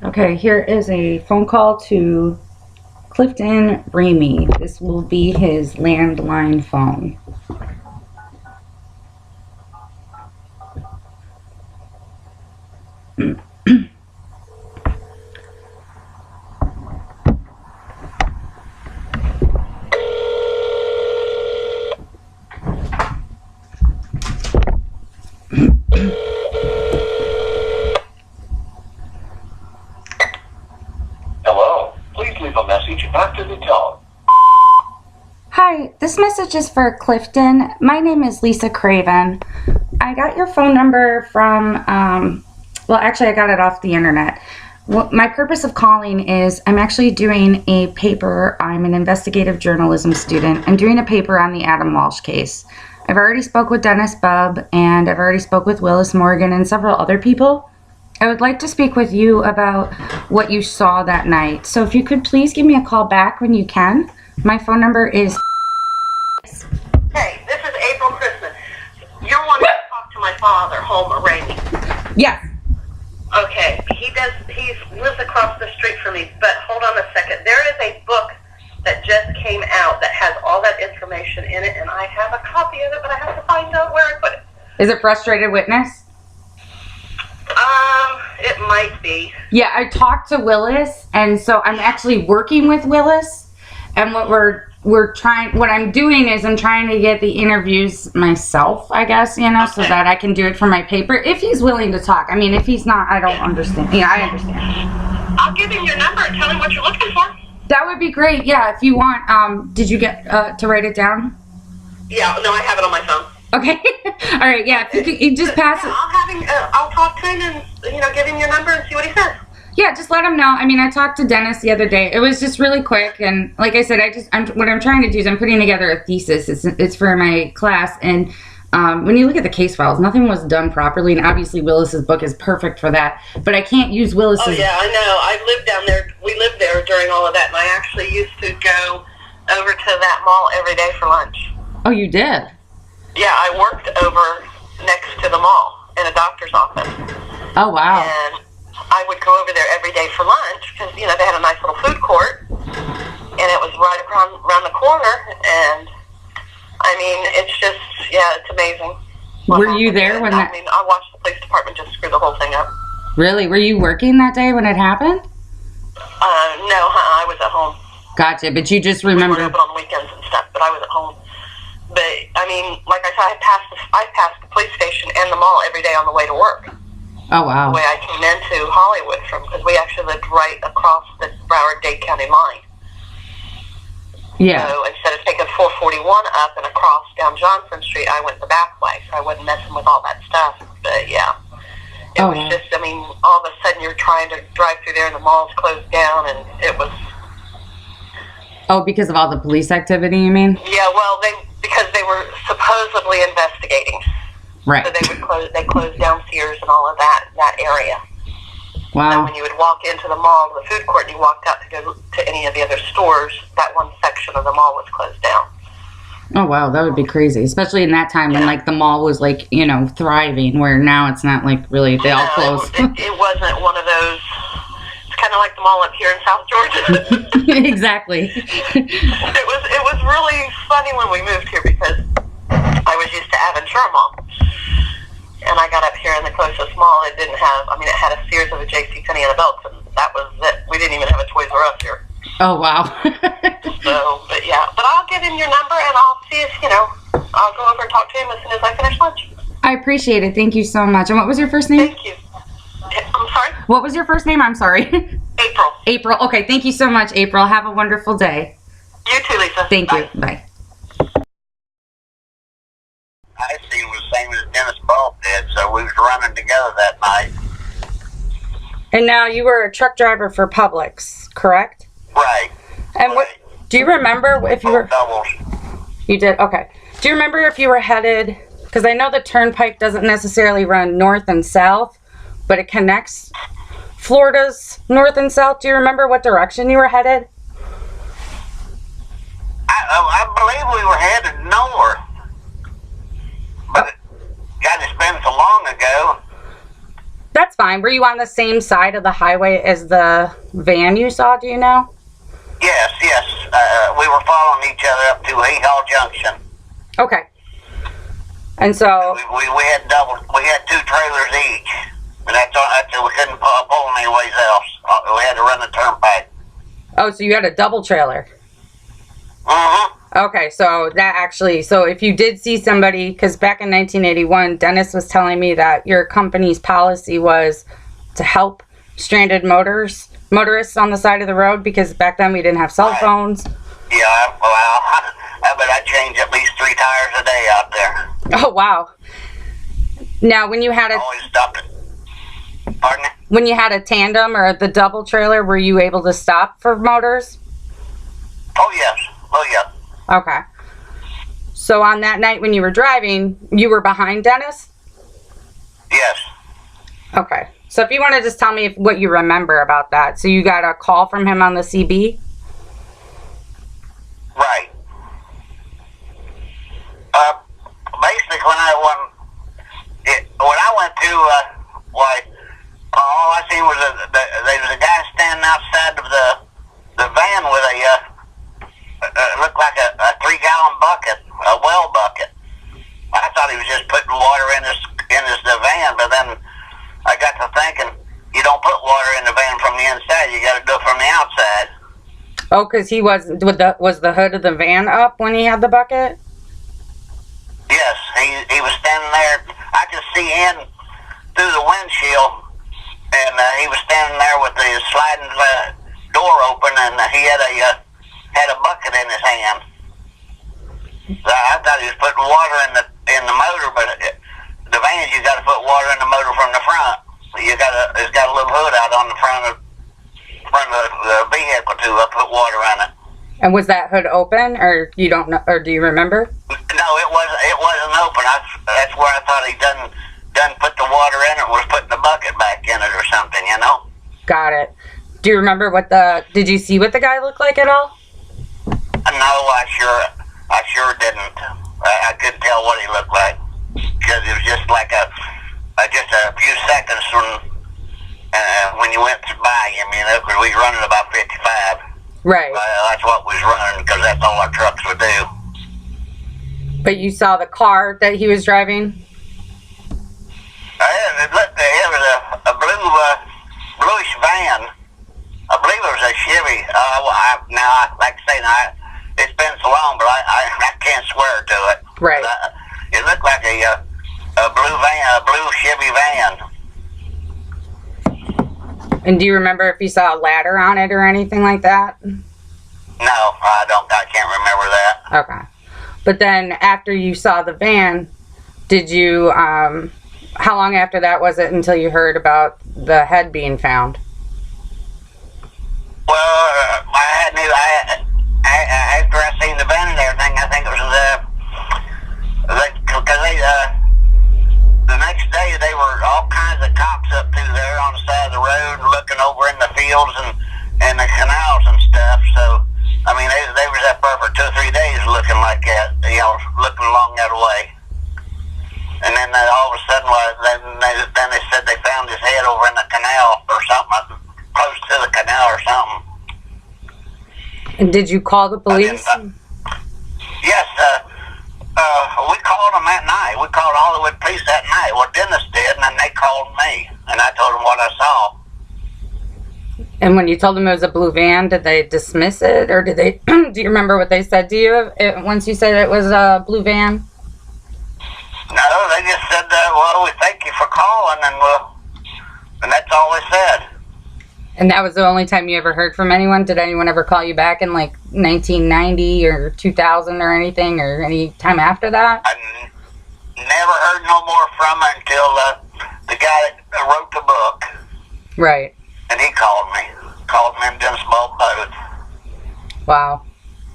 Okay, here is a phone call to Clifton Ramey. This will be his landline phone. Hello. Please leave a message after the tone. Hi, this message is for Clifton. My name is Lisa Craven. I got your phone number from, well, actually, I got it off the internet. My purpose of calling is I'm actually doing a paper. I'm an investigative journalism student. I'm doing a paper on the Adam Walsh case. I've already spoke with Dennis Bubb, and I've already spoke with Willis Morgan and several other people. I would like to speak with you about what you saw that night. So if you could please give me a call back when you can. My phone number is... Hey, this is April Christmas. You're wanting to talk to my father, Homer Ramey. Yes. Okay, he lives across the street from me, but hold on a second. There is a book that just came out that has all that information in it, and I have a copy of it, but I have to find out where I put it. Is it Frustrated Witness? It might be. Yeah, I talked to Willis, and so I'm actually working with Willis, and what what I'm doing is I'm trying to get the interviews myself, I guess, so that I can do it for my paper, if he's willing to talk. I mean, if he's not, I don't understand. Yeah, I understand. I'll give him your number and tell him what you're looking for. That would be great, yeah, if you want. Did you get to write it down? Yeah, no, I have it on my phone. Okay. All right, yeah, if you could, you just pass it. I'll talk to him and, give him your number and see what he says. Yeah, just let him know. I mean, I talked to Dennis the other day. It was just really quick, and like I said, what I'm trying to do is I'm putting together a thesis. It's for my class, and when you look at the case files, nothing was done properly, and obviously Willis's book is perfect for that. But I can't use Willis's. Oh yeah, I know. I lived down there. We lived there during all of that, and I actually used to go over to that mall every day for lunch. Oh, you did? Yeah, I worked over next to the mall in a doctor's office. Oh wow. And I would go over there every day for lunch because, they had a nice little food court, and it was right around the corner, and, I mean, it's just, it's amazing. Were you there when that... I mean, I watched the police department just screw the whole thing up. Really? Were you working that day when it happened? No, I was at home. Gotcha, but you just remember... We were open on weekends and stuff, but I was at home. But, I mean, like I said, I passed the police station and the mall every day on the way to work. Oh, wow. The way I came into Hollywood because we actually lived right across the Broward-Dade County line. Yeah. So instead of taking 441 up and across down Johnson Street, I went the back way, so I wasn't messing with all that stuff. But, yeah. It was just, I mean, all of a sudden you're trying to drive through there and the mall's closed down, and it was... Oh, because of all the police activity, you mean? Yeah, well, because they were supposedly investigating. Right. So they closed down Sears and all of that area. Wow. And when you would walk into the mall, the food court, and you walked out to go to any of the other stores, that one section of the mall was closed down. Oh, wow, that would be crazy, especially in that time when, like, the mall was, like, thriving, where now it's not, like, really, they all closed. It wasn't one of those, it's kind of like the mall up here in South Georgia. Exactly. It was really funny when we moved here because I was used to Aventura Mall. And I got up here in the closest mall. It didn't have, it had a Sears and a JCPenney and a Belton. That was it. We didn't even have a Toys R Us here. Oh, wow. But I'll give him your number and I'll see if, I'll go over and talk to him as soon as I finish lunch. I appreciate it. Thank you so much. And what was your first name? Thank you. I'm sorry? What was your first name? I'm sorry. April. April. Okay, thank you so much, April. Have a wonderful day. You too, Lisa. Thank Bye. you. Bye. I see was the same as Dennis Ball did, so we was running together that night. And now you were a truck driver for Publix, correct? Right. And what do you remember if you were doubles? You did? Okay. Do you remember if you were headed, because I know the Turnpike doesn't necessarily run north and south, but it connects Florida's north and south. Do you remember what direction you were headed? I believe we were headed north. But God, it's been so long ago. That's fine. Were you on the same side of the highway as the van you saw, do you know? Yes. We were following each other up to Hall Junction. Okay. And so... We had 2 trailers each. And that's we couldn't pull anyways else. We had to run the turnpike. Oh, so you had a double trailer. Mm-hmm. Okay, so that actually, so if you did see somebody, because back in 1981, Dennis was telling me that your company's policy was to help stranded motorists on the side of the road, because back then we didn't have cell phones. Yeah, well, I bet I change at least 3 tires a day out there. Oh, wow. Now, when you had Always stopped it. Pardon me? when you had a tandem or the double trailer, were you able to stop for motors? Oh, yes. Oh, yeah. Okay. So on that night when you were driving, you were behind Dennis? Yes. Okay. So if you want to just tell me what you remember about that. So you got a call from him on the CB? Right. Basically, when I went to, all I seen was there was a guy standing outside of the van with looked like a 3-gallon bucket, a well bucket. I thought he was just putting water in his van, but then I got to thinking, you don't put water in the van from the inside, you got to do it from the outside. Oh, because was the hood of the van up when he had the bucket? Yes, he was standing there. I could see in through the windshield, and he was standing there with the sliding door open, and he had a bucket in his hand. So I thought he was putting water in the motor, but the vans, you got to put water in the motor from the front. It's got a little hood out on the front of the vehicle to put water on it. And was that hood open, or you don't know, or do you remember? No, it wasn't open. That's where I thought he done put the water in it, and was putting the bucket back in it or something, you know. Got it. Do you remember did you see what the guy looked like at all? No, I sure didn't. I couldn't tell what he looked like, because it was just like just a few seconds when you went by him, you know, because we were running about 55. Right. That's what we was running, because that's all our trucks would do. But you saw the car that he was driving? It was a bluish van. I believe it was a Chevy. Like I say, it's been so long, but I can't swear to it. Right. It looked like a blue Chevy van. And do you remember if you saw a ladder on it or anything like that? No, I don't. I can't remember that. Okay. But then after you saw the van, did you, how long after that was it until you heard about the head being found? Well, after I seen the van and everything, I think it was because the next day they were all kinds of cops up through there on the side of the road, looking over in the fields and the canals and stuff. So, I mean, they was up there for 2 or 3 days looking like that, you know, looking along that way. And then all of a sudden, then they said they found his head over in the canal or something, close to the canal or something. And did you call the police? Yes, we called them that night. We called Hollywood Police that night. Well, Dennis did, and then they called me, and I told them what I saw. And when you told them it was a blue van, did they dismiss it, or did they? Do you remember what they said to you once you said it was a blue van? No, they just said, "Well, we thank you for calling," and that's all they said. And that was the only time you ever heard from anyone? Did anyone ever call you back in like 1990 or 2000 or anything, or any time after that? I never heard no more from her until the guy that wrote the book. Right. And he called me and Dennis both. Wow.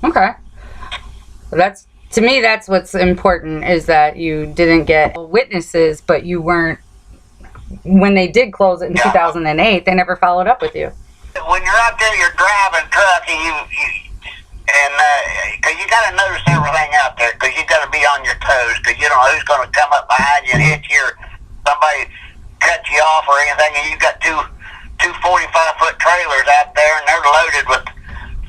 Okay. Well, to me, that's what's important, is that you didn't get witnesses, but you weren't, when they did close it in 2008, they never followed up with you. When you're out there, you're driving truck, and because you got to notice everything out there, because you got to be on your toes, because you don't know who's going to come up behind you and hit you, or somebody cut you off or anything, and you got two 45-foot trailers out there, and they're loaded with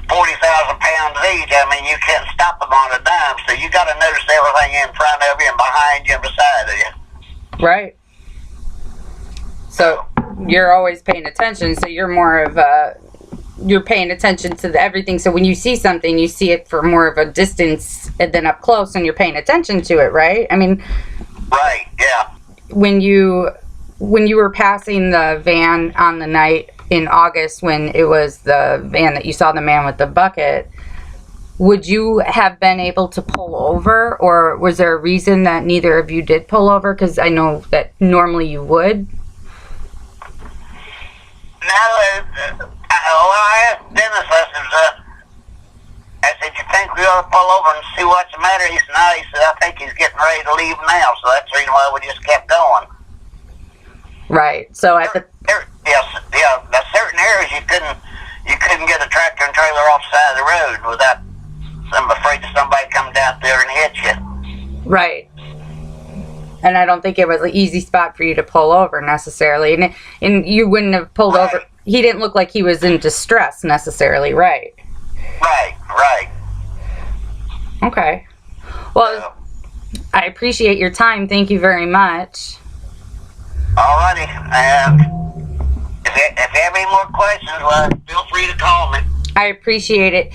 40,000 pounds each. I mean, you can't stop them on a dime, so you got to notice everything in front of you and behind you and beside of you. Right. So you're always paying attention. So you're more of you're paying attention to everything. So when you see something, you see it for more of a distance and then up close, and you're paying attention to it, right? I mean, right? Yeah. When you were passing the van on the night in August, when it was the van that you saw the man with the bucket, would you have been able to pull over, or was there a reason that neither of you did pull over? Because I know that normally you would. No, I asked Dennis, I said, you think we ought to pull over and see what's the matter? He said, no, he said, I think he's getting ready to leave now, so that's the reason why we just kept going. Right. So at the there's certain areas you couldn't get a tractor and trailer off the side of the road without, I'm afraid that somebody come down there and hit you. Right. And I don't think it was an easy spot for you to pull over necessarily, and you wouldn't have pulled over. He didn't look like he was in distress necessarily, right? Right. Okay. Well, I appreciate your time. Thank you very much. Alrighty. If you have any more questions, well, feel free to call me. I appreciate it.